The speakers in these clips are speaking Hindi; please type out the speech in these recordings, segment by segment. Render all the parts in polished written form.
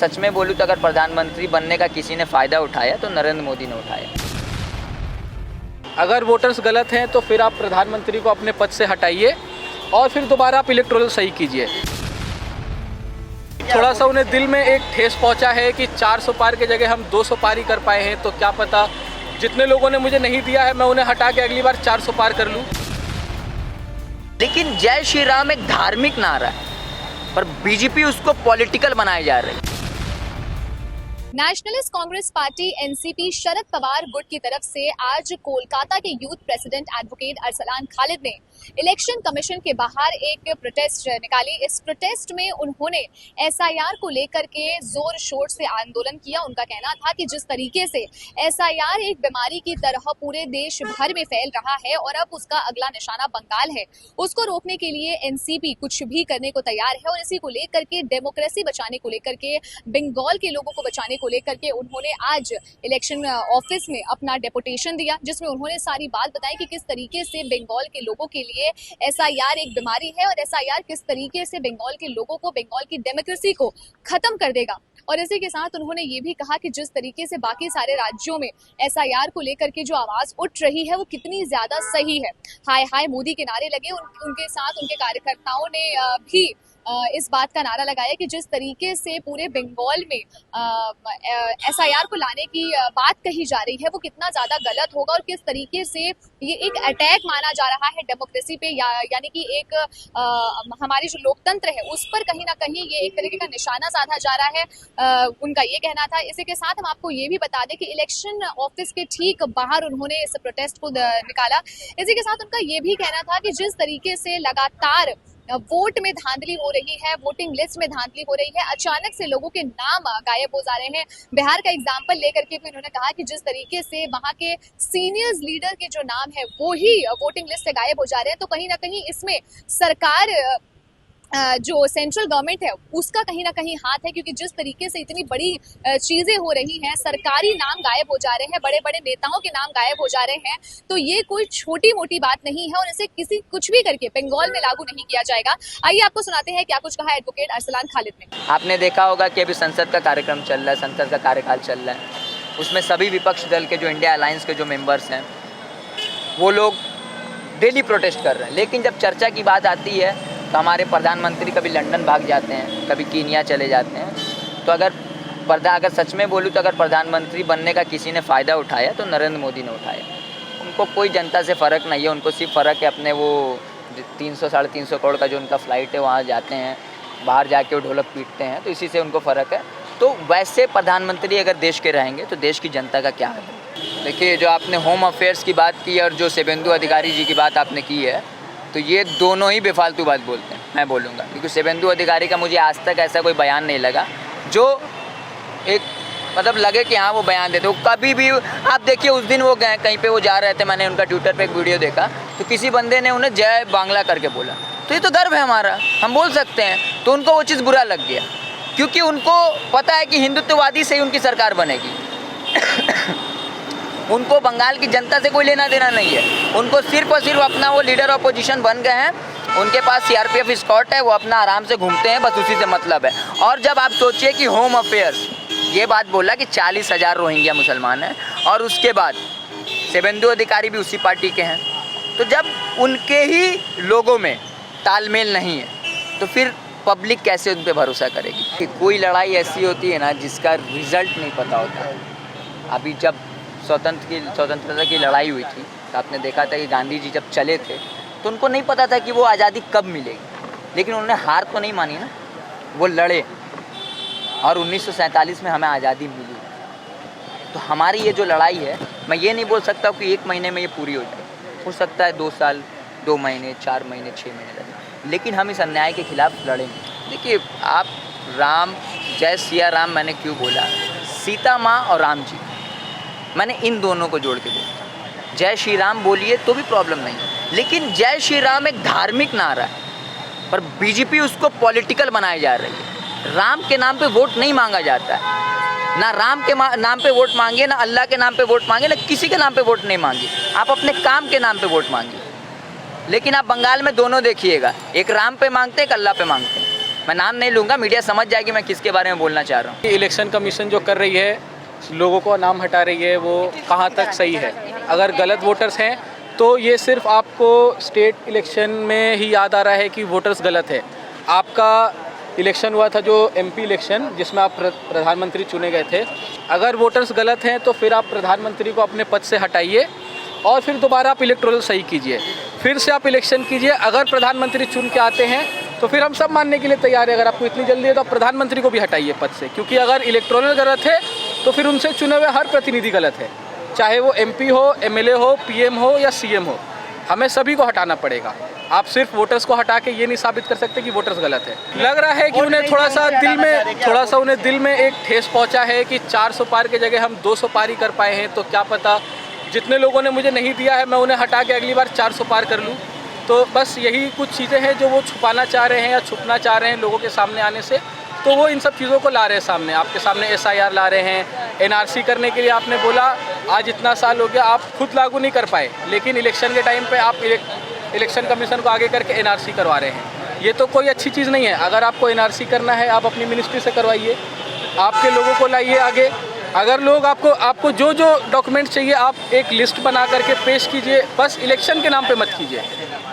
सच में बोलूँ तो अगर प्रधानमंत्री बनने का किसी ने फ़ायदा उठाया तो नरेंद्र मोदी ने उठाया। अगर वोटर्स गलत हैं तो फिर आप प्रधानमंत्री को अपने पद से हटाइए और फिर दोबारा आप इलेक्टोरल सही कीजिए। थोड़ा सा उन्हें दिल में एक ठेस पहुंचा है कि 400 पार की जगह हम 200 पार ही कर पाए हैं, तो क्या पता जितने लोगों ने मुझे नहीं दिया है मैं उन्हें हटा के अगली बार 400 पार कर लूं। लेकिन जय श्री राम एक धार्मिक नारा है, पर बीजेपी उसको पॉलिटिकल बनाए जा रही है। Nationalist Congress party NCP Sharad Pawar गुट की तरफ से आज कोलकाता के youth president advocate Arsalan Khalid ने इलेक्शन कमीशन के बाहर एक प्रोटेस्ट निकाली। इस प्रोटेस्ट में उन्होंने एसआईआर को लेकर के जोर शोर से आंदोलन किया। उनका कहना था कि जिस तरीके से एसआईआर एक बीमारी की तरह पूरे देश भर में फैल रहा है और अब उसका अगला निशाना बंगाल है, उसको रोकने के लिए एनसीपी कुछ भी करने को तैयार है। और इसी को लेकर के डेमोक्रेसी बचाने को लेकर के, बंगाल के लोगों को बचाने को लेकर के उन्होंने आज इलेक्शन ऑफिस में अपना डेपुटेशन दिया, जिसमें उन्होंने सारी बात बताई कि किस तरीके से बंगाल के लोगों के लिए एसआईआर एक बीमारी है और एसआईआर किस तरीके से बंगाल के लोगों को, बंगाल की डेमोक्रेसी को खत्म कर देगा। और इसी के साथ उन्होंने ये भी कहा कि जिस तरीके से बाकी सारे राज्यों में एसआईआर को लेकर के जो आवाज उठ रही है वो कितनी ज्यादा सही है। हाय हाय मोदी के नारे लगे। उनके साथ उनके कार्यकर्ताओं ने भी इस बात का नारा लगाया कि जिस तरीके से पूरे बंगाल में एसआईआर को लाने की बात कही जा रही है वो कितना ज्यादा गलत होगा और किस तरीके से ये एक अटैक माना जा रहा है डेमोक्रेसी पे, यानी कि एक हमारी जो लोकतंत्र है उस पर कहीं ना कहीं ये एक तरीके का निशाना साधा जा रहा है। उनका ये कहना था। इसी के साथ हम आपको ये भी बता दें कि इलेक्शन ऑफिस के ठीक बाहर उन्होंने इस प्रोटेस्ट को निकाला। इसी के साथ उनका ये भी कहना था कि जिस तरीके से लगातार वोट में धांधली हो रही है, वोटिंग लिस्ट में धांधली हो रही है, अचानक से लोगों के नाम गायब हो जा रहे हैं। बिहार का एग्जाम्पल लेकर के भी उन्होंने कहा कि जिस तरीके से वहां के सीनियर्स लीडर के जो नाम है वो ही वोटिंग लिस्ट से गायब हो जा रहे हैं, तो कहीं ना कहीं इसमें सरकार जो सेंट्रल गवर्नमेंट है उसका कहीं ना कहीं हाथ है, क्योंकि जिस तरीके से इतनी बड़ी चीजें हो रही हैं, सरकारी नाम गायब हो जा रहे हैं, बड़े बड़े नेताओं के नाम गायब हो जा रहे हैं, तो ये कोई छोटी मोटी बात नहीं है और इसे किसी कुछ भी करके बंगाल में लागू नहीं किया जाएगा। आइए आपको सुनाते हैं क्या कुछ कहा एडवोकेट अरसलान खालिद ने। आपने देखा होगा कि अभी संसद का कार्यक्रम चल रहा है, संसद का कार्यकाल चल रहा है, उसमें सभी विपक्ष दल के जो इंडिया अलायंस के जो मेंबर्स हैं वो लोग डेली प्रोटेस्ट कर रहे हैं। लेकिन जब चर्चा की बात आती है तो हमारे प्रधानमंत्री कभी लंदन भाग जाते हैं, कभी कीनिया चले जाते हैं। तो अगर सच में बोलूँ तो अगर प्रधानमंत्री बनने का किसी ने फ़ायदा उठाया तो नरेंद्र मोदी ने उठाया। उनको कोई जनता से फ़र्क नहीं है, उनको सिर्फ फ़र्क है अपने वो 300-350 करोड़ का जो उनका फ़्लाइट है वहाँ जाते हैं, बाहर जाके वो ढोलक पीटते हैं, तो इसी से उनको फ़र्क है। तो वैसे प्रधानमंत्री अगर देश के रहेंगे तो देश की जनता का क्या है। देखिए, जो आपने होम अफेयर्स की बात की और जो शुभेंदु अधिकारी जी की बात आपने की है, तो ये दोनों ही बेफालतू बात बोलते हैं, मैं बोलूँगा। क्योंकि शुभेंदु अधिकारी का मुझे आज तक ऐसा कोई बयान नहीं लगा जो एक मतलब लगे कि हाँ वो बयान देते। वो कभी भी, आप देखिए उस दिन वो गए कहीं पे, वो जा रहे थे, मैंने उनका ट्विटर पे एक वीडियो देखा, तो किसी बंदे ने उन्हें जय बांग्ला करके बोला। तो ये तो गर्व है हमारा, हम बोल सकते हैं। तो उनको वो चीज़ बुरा लग गया, क्योंकि उनको पता है कि हिंदुत्ववादी से ही उनकी सरकार बनेगी। उनको बंगाल की जनता से कोई लेना देना नहीं है। उनको सिर्फ और सिर्फ अपना, वो लीडर ऑपोजिशन बन गए हैं, उनके पास सीआरपीएफ स्कॉट है, वो अपना आराम से घूमते हैं, बस उसी से मतलब है। और जब आप सोचिए कि होम अफेयर्स ये बात बोला कि 40,000 रोहिंग्या मुसलमान हैं, और उसके बाद शुभेंदु अधिकारी भी उसी पार्टी के हैं, तो जब उनके ही लोगों में तालमेल नहीं है तो फिर पब्लिक कैसे उन पर भरोसा करेगी। कोई लड़ाई ऐसी होती है ना जिसका रिजल्ट नहीं पता होता। अभी जब स्वतंत्रता की लड़ाई हुई थी तो आपने देखा था कि गांधी जी जब चले थे तो उनको नहीं पता था कि वो आज़ादी कब मिलेगी, लेकिन उन्होंने हार तो नहीं मानी ना, वो लड़े और 1947 में हमें आज़ादी मिली। तो हमारी ये जो लड़ाई है, मैं ये नहीं बोल सकता कि 1 महीने में ये पूरी हो जाए, हो सकता है 2 साल, 2 महीने, 4 महीने, 6 महीने लगे, लेकिन हम इस अन्याय के खिलाफ लड़ेंगे। देखिए, आप राम, जय सिया राम मैंने क्यों बोला, सीता माँ और राम जी, मैंने इन दोनों को जोड़ के बोला। जय श्री राम बोलिए तो भी प्रॉब्लम नहीं है, लेकिन जय श्री राम एक धार्मिक नारा है, पर बीजेपी उसको पॉलिटिकल बनाए जा रही है। राम के नाम पे वोट नहीं मांगा जाता है, ना राम के नाम पे वोट मांगिए, ना अल्लाह के नाम पे वोट मांगिए, ना किसी के नाम पे वोट नहीं मांगिए, आप अपने काम के नाम पे वोट मांगिए। लेकिन आप बंगाल में दोनों देखिएगा, एक राम पे मांगते हैं, एक अल्लाह पे मांगते हैं। मैं नाम नहीं लूँगा, मीडिया समझ जाएगी मैं किसके बारे में बोलना चाह रहा हूँ। इलेक्शन कमीशन जो कर रही है, लोगों को नाम हटा रही है, वो कहाँ तक सही है? अगर गलत वोटर्स हैं तो ये सिर्फ आपको स्टेट इलेक्शन में ही याद आ रहा है कि वोटर्स गलत है। आपका इलेक्शन हुआ था जो एमपी इलेक्शन, जिसमें आप प्रधानमंत्री चुने गए थे। अगर वोटर्स गलत हैं तो फिर आप प्रधानमंत्री को अपने पद से हटाइए और फिर दोबारा आप इलेक्टोरल सही कीजिए, फिर से आप इलेक्शन कीजिए। अगर प्रधानमंत्री चुन के आते हैं तो फिर हम सब मानने के लिए तैयार है। अगर आपको इतनी जल्दी है तो आप प्रधानमंत्री को भी हटाइए पद से, क्योंकि अगर इलेक्टोरल गलत है तो फिर उनसे चुने हुए हर प्रतिनिधि गलत है, चाहे वो एमपी हो, एमएलए हो, पीएम हो या सीएम हो। हमें सभी को हटाना पड़ेगा। आप सिर्फ वोटर्स को हटा के ये नहीं साबित कर सकते कि वोटर्स गलत है। लग रहा है कि उन्हें थोड़ा सा दिल में एक ठेस पहुंचा है कि 400 पार के जगह हम 200 पार ही कर पाए हैं। तो क्या पता जितने लोगों ने मुझे नहीं दिया है मैं उन्हें हटा के अगली बार 400 पार कर लूँ। तो बस यही कुछ चीज़ें हैं जो वो छुपाना चाह रहे हैं या छुपना चाह रहे हैं लोगों के सामने आने से। तो वो इन सब चीज़ों को ला रहे हैं सामने, आपके सामने SIR ला रहे हैं। NRC करने के लिए आपने बोला आज इतना साल हो गया, आप खुद लागू नहीं कर पाए, लेकिन इलेक्शन के टाइम पे आप इलेक्शन कमीशन को आगे करके NRC करवा रहे हैं। ये तो कोई अच्छी चीज़ नहीं है। अगर आपको NRC करना है आप अपनी मिनिस्ट्री से करवाइए, आपके लोगों को लाइए आगे। अगर लोग आपको जो जो डॉक्यूमेंट चाहिए आप एक लिस्ट बना करके पेश कीजिए, बस इलेक्शन के नाम पे मत कीजिए।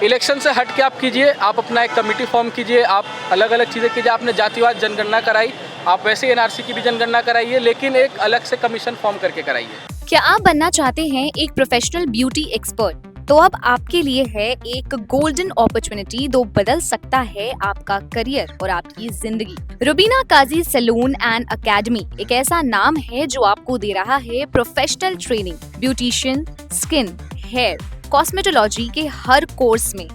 इलेक्शन से हट के आप कीजिए, आप अपना एक कमेटी फॉर्म कीजिए, आप अलग अलग चीज़ें कीजिए। आपने जातिवाद जनगणना कराई, आप वैसे NRC की भी जनगणना कराइए, लेकिन एक अलग से कमीशन फॉर्म करके कराइए। क्या आप बनना चाहते हैं एक प्रोफेशनल ब्यूटी एक्सपर्ट? तो अब आपके लिए है एक गोल्डन अपॉर्चुनिटी जो बदल सकता है आपका करियर और आपकी जिंदगी। Rubina Kazi salon and academy एक ऐसा नाम है जो आपको दे रहा है professional training, beautician, skin, hair, cosmetology के हर कोर्स में।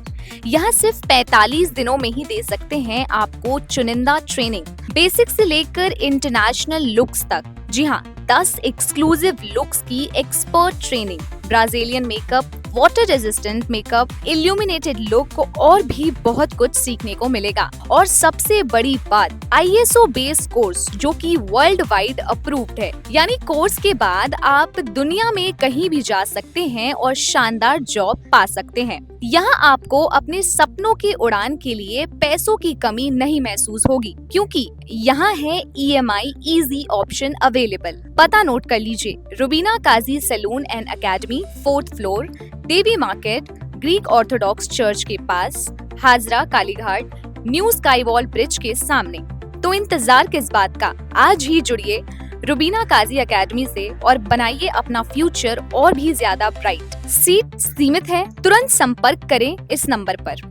यहाँ सिर्फ 45 दिनों में ही दे सकते हैं आपको चुनिंदा ट्रेनिंग, बेसिक से लेकर इंटरनेशनल लुक्स तक। जी हाँ, 10 एक्सक्लूसिव लुक्स की expert training, Brazilian makeup, water resistant makeup, illuminated look और भी बहुत कुछ सीखने को मिलेगा। और सबसे बड़ी बात, ISO बेस्ड कोर्स जो कि वर्ल्ड वाइड अप्रूव्ड है। यानी कोर्स के बाद आप दुनिया में कहीं भी जा सकते हैं और शानदार जॉब पा सकते हैं। यहाँ आपको अपने सपनों की उड़ान के लिए पैसों की कमी नहीं महसूस होगी, क्योंकि यहाँ है EMI इजी ऑप्शन अवेलेबल। पता नोट कर लीजिए, Rubina Kazi salon and academy, 4th floor, Devi market, Greek Orthodox church के पास, Hazra Kalighat, new sky wall bridge के सामने। तो इंतजार किस बात का, आज ही जुड़िए रुबीना काजी एकेडमी से और बनाइए अपना फ्यूचर और भी ज्यादा ब्राइट। सीट सीमित है, तुरंत संपर्क करें इस नंबर पर।